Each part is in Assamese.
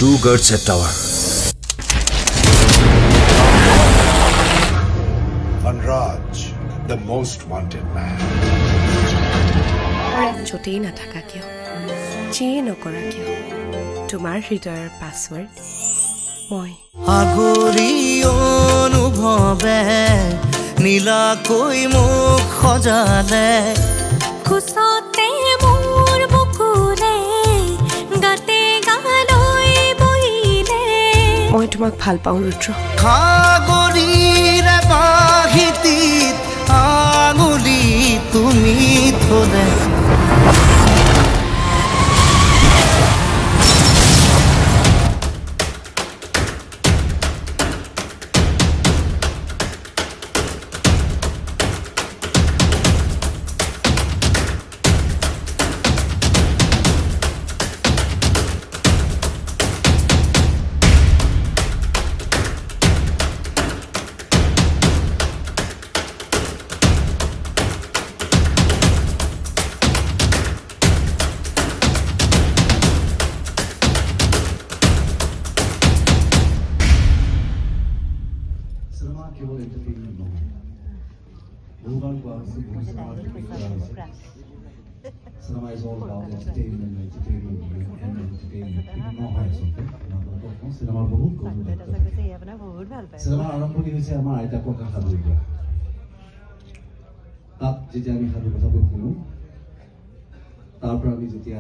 Two guards at tower. Vanraj, the most wanted man. যতেই নাথাকা কিয় যিয়ে নকৰা কিয় তোমাৰ হৃদয়ৰ পাছৱৰ্ড মই আগৰি অনুভৱে নীলাকৈ মুখ সজালে খুচতে মোৰ বুকুৰে গাতে গালৈ বহিলে মই তোমাক ভাল পাওঁ ৰুদ্ৰ সাগৰীৰে বাহিতিত আঙুলি তুমি থলে কেৱল এণ্টাৰটেইনমেণ্ট নহয় বহুবাৰ কোৱা হৈছে cinema is all about entertainment নহয় আচলতে চিনেমাৰ বহুত চিনেমাৰ আৰম্ভণি হৈছে আমাৰ আইতা ককা সাধুৰ পৰা তাত যেতিয়া আমি সাধু কথাবোৰ শুনো তাৰ পৰা আমি যেতিয়া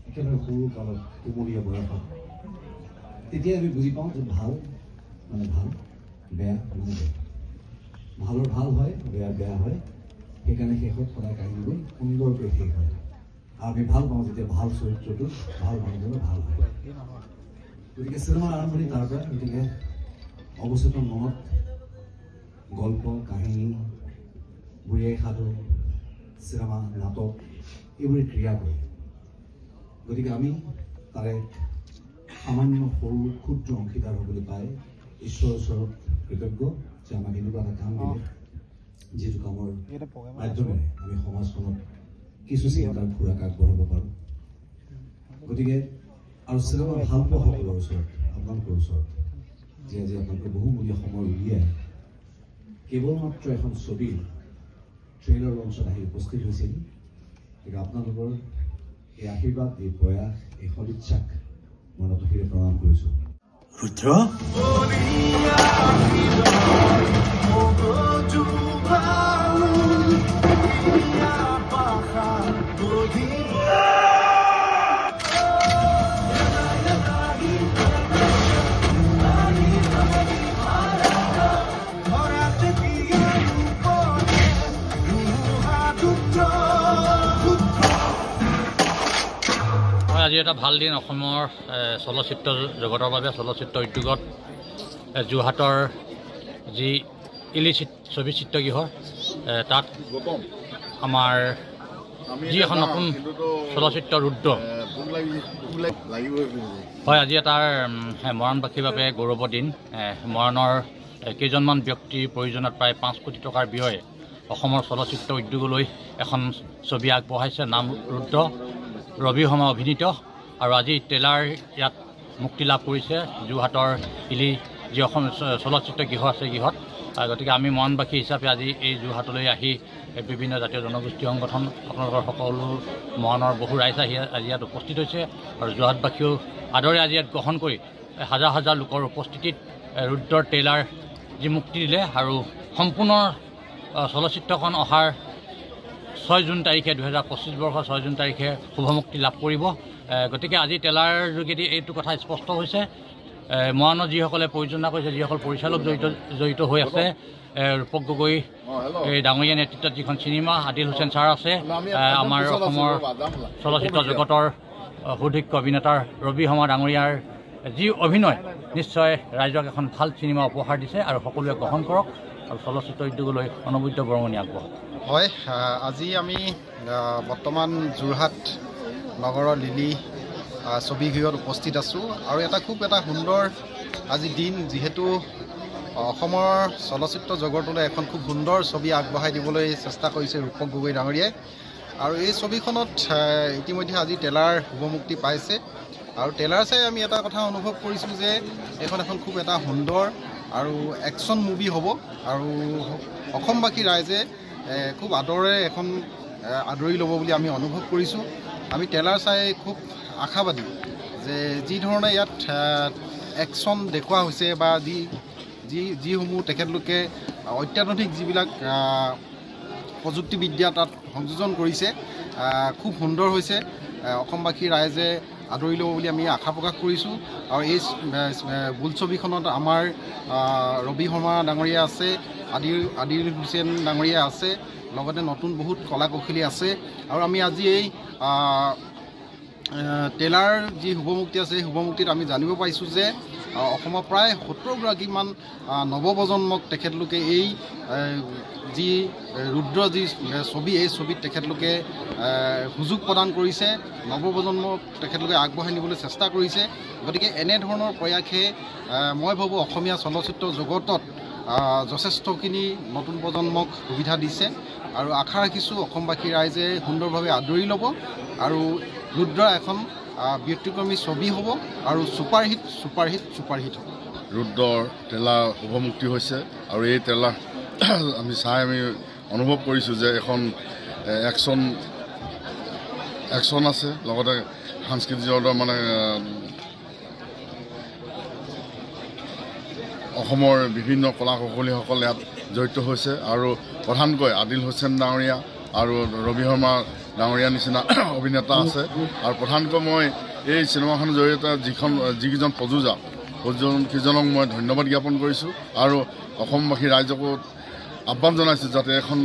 একেবাৰে সৰু কালত কোমলীয়া বয়সত তেতিয়া আমি বুজি পাওঁ যে ভাল মানে ভাল বেয়া মানে বেয়া ভালৰ ভাল হয় বেয়া বেয়া হয় সেইকাৰণে শেষত সদায় কাহিনীবোৰ সুন্দৰকৈ শেষ হয় আৰু আমি ভাল পাওঁ যেতিয়া ভাল চৰিত্ৰটো ভাল মানুহজনৰ ভাল হয় গতিকে চিনেমাৰ আৰম্ভণি তাৰ পৰা গতিকে অৱচেতন মনত গল্প কাহিনী বুঢ়ী আই সাধু চিনেমা নাটক এইবোৰে ক্ৰিয়া কৰে গতিকে আমি তাৰে সামান্য সৰু ক্ষুদ্ৰ অংশীদাৰ হ'বলৈ পাই ঈশ্বৰৰ ওচৰত কৃতজ্ঞ যে আমাক এনেকুৱা এটা কাম দিলে যিটো কামৰ মাধ্যমেৰে আমি সমাজখনত কিছু চিন্তাৰ খোৰাক আগবঢ়াব পাৰোঁ গতিকে আৰু চিনেমা ভাল পোৱা সকলৰ ওচৰত আপোনালোকৰ ওচৰত যে আজি আপোনালোকে বহুমূলীয়া সময় উলিয়াই কেৱল মাত্ৰ এখন ছবিৰ ট্ৰেইলাৰ লঞ্চত আহি উপস্থিত হৈছিল গতিকে আপোনালোকৰ এই আশীৰ্বাদ এই প্ৰয়াস এই সদিচ্ছাক মই নতশিৰে প্ৰণাম কৰিছোঁ ৰুদ্ৰ আজি এটা ভাল দিন অসমৰ চলচ্চিত্ৰ জগতৰ বাবে চলচ্চিত্ৰ উদ্যোগত যোৰহাটৰ যি ইলি ছবি চিত্ৰগৃহ তাত আমাৰ যি এখন নতুন চলচ্চিত্ৰ ৰুদ্ৰ হয় আজি এটাৰ মৰাণবাসীৰ বাবে গৌৰৱৰ দিন মৰাণৰ কেইজনমান ব্যক্তিৰ প্ৰয়োজনত প্ৰায় 5 কোটি টকাৰ ব্যয়ে অসমৰ চলচ্চিত্ৰ উদ্যোগলৈ এখন ছবি আগবঢ়াইছে নাম ৰুদ্ৰ ৰবি শৰ্মা অভিনীত আৰু আজি ট্ৰেইলাৰ ইয়াত মুক্তি লাভ কৰিছে যোৰহাটৰ ইলি যি অসম চলচ্চিত্ৰ গৃহ আছে গৃহত গতিকে আমি মৰাণবাসী হিচাপে আজি এই যোৰহাটলৈ আহি বিভিন্ন জাতীয় জনগোষ্ঠী সংগঠন আপোনালোকৰ সকলো মৰাণৰ বহু ৰাইজ আহি আজি ইয়াত উপস্থিত হৈছে আৰু যোৰহাটবাসীয়েও আদৰে আজি ইয়াত গ্ৰহণ কৰি হাজাৰ হাজাৰ লোকৰ উপস্থিতিত ৰুদ্ৰৰ ট্ৰেইলাৰ যি মুক্তি দিলে আৰু সম্পূৰ্ণ চলচ্চিত্ৰখন অহাৰ 6 জুন তাৰিখে 2025 বৰ্ষৰ 6 জুন তাৰিখে শুভমুক্তি লাভ কৰিব গতিকে আজি ট্ৰেইলাৰ যোগেদি এইটো কথা স্পষ্ট হৈছে মৰাণৰ যিসকলে পৰিচালনা কৰিছে যিসকল পৰিচালক জড়িত হৈ আছে ৰূপক গগৈ ডাঙৰীয়া নেতৃত্বত যিখন চিনেমা আদিল হুছেইন ছাৰ আছে আমাৰ অসমৰ চলচ্চিত্ৰ জগতৰ সুদক্ষ অভিনেতা ৰবি শৰ্মা ডাঙৰীয়াৰ যি অভিনয় নিশ্চয় ৰাইজক এখন ভাল চিনেমা উপহাৰ দিছে আৰু সকলোৱে গ্ৰহণ কৰক আৰু চলচ্চিত্ৰ উদ্যোগলৈ অনবদ্য বৰঙণি আগবঢ়াওক হয় আজি আমি বৰ্তমান যোৰহাট নগৰৰ লিলি ছবিগৃহত উপস্থিত আছোঁ আৰু এটা খুব এটা সুন্দৰ আজি দিন যিহেতু অসমৰ চলচ্চিত্ৰ জগতলৈ এখন খুব সুন্দৰ ছবি আগবঢ়াই দিবলৈ চেষ্টা কৰিছে ৰূপক গগৈ ডাঙৰীয়াই আৰু এই ছবিখনত ইতিমধ্যে আজি ট্ৰেইলাৰ শুভমুক্তি পাইছে আৰু ট্ৰেইলাৰ চাই আমি এটা কথা অনুভৱ কৰিছোঁ যে এখন খুব এটা সুন্দৰ আৰু একশ্যন মুভি হ'ব আৰু অসমবাসী ৰাইজে খুব আদৰেৰে এখন আদৰি ল'ব বুলি আমি অনুভৱ কৰিছোঁ। আমি ট্ৰেইলাৰ চাই খুব আশাবাদী যে যি ধৰণে ইয়াত একশ্যন দেখুওৱা হৈছে বা যিসমূহ তেখেতলোকে অত্যাধুনিক যিবিলাক প্ৰযুক্তিবিদ্যা তাত সংযোজন কৰিছে খুব সুন্দৰ হৈছে। অসমবাসী ৰাইজে আদৰি ল'ব বুলি আমি আশা প্ৰকাশ কৰিছোঁ। আৰু এই বোলছবিখনত আমাৰ ৰবি শৰ্মা ডাঙৰীয়া আছে, আদিল হুছেইন ডাঙৰীয়া আছে, লগতে নতুন বহুত কলা কৌশলী আছে। আৰু আমি আজি এই ট্ৰেইলাৰ যি শুভমুক্তি আছে সেই শুভমুক্তিত আমি জানিব পাৰিছোঁ যে অসমৰ প্ৰায় 70গৰাকীমান নৱপ্ৰজন্মক তেখেতলোকে এই যি ৰুদ্ৰ যি ছবি এই ছবিত তেখেতলোকে সুযোগ প্ৰদান কৰিছে, নৱপ্ৰজন্মক তেখেতলোকে আগবঢ়াই নিবলৈ চেষ্টা কৰিছে। গতিকে এনেধৰণৰ প্ৰয়াসে মই ভাবোঁ অসমীয়া চলচ্চিত্ৰ জগতত যথেষ্টখিনি নতুন প্ৰজন্মক সুবিধা দিছে আৰু আশা ৰাখিছোঁ অসমবাসী ৰাইজে সুন্দৰভাৱে আদৰি ল'ব আৰু ৰুদ্ৰ এখন ব্যতিক্ৰমী ছবি হ'ব আৰু ছুপাৰহিট হ'ব। ৰুদ্ৰৰ ট্ৰেইলাৰ শুভমুক্তি হৈছে আৰু এই ট্ৰেইলাৰ আমি চাই আমি অনুভৱ কৰিছোঁ যে এখন একশ্যন আছে, লগতে সাংস্কৃতিক মানে অসমৰ বিভিন্ন কলা কৌশলীসকল ইয়াত জড়িত হৈছে আৰু প্ৰধানকৈ আদিল হুছেইন ডাঙৰীয়া আৰু ৰবি শৰ্মা ডাঙৰীয়া নিচিনা অভিনেতা আছে। আৰু প্ৰধানকৈ মই এই চিনেমাখনৰ জৰিয়তে যিকেইজন প্ৰযোজককেইজনক মই ধন্যবাদ জ্ঞাপন কৰিছোঁ আৰু অসমবাসী ৰাইজকো আহ্বান জনাইছোঁ যাতে এখন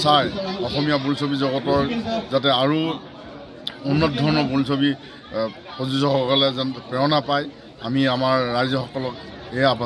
চাই অসমীয়া বোলছবি জগতৰ যাতে আৰু উন্নত ধৰণৰ বোলছবি প্ৰযোজকসকলে যেন প্ৰেৰণা পায়। আমি আমাৰ ৰাইজসকলক এই আহ্বান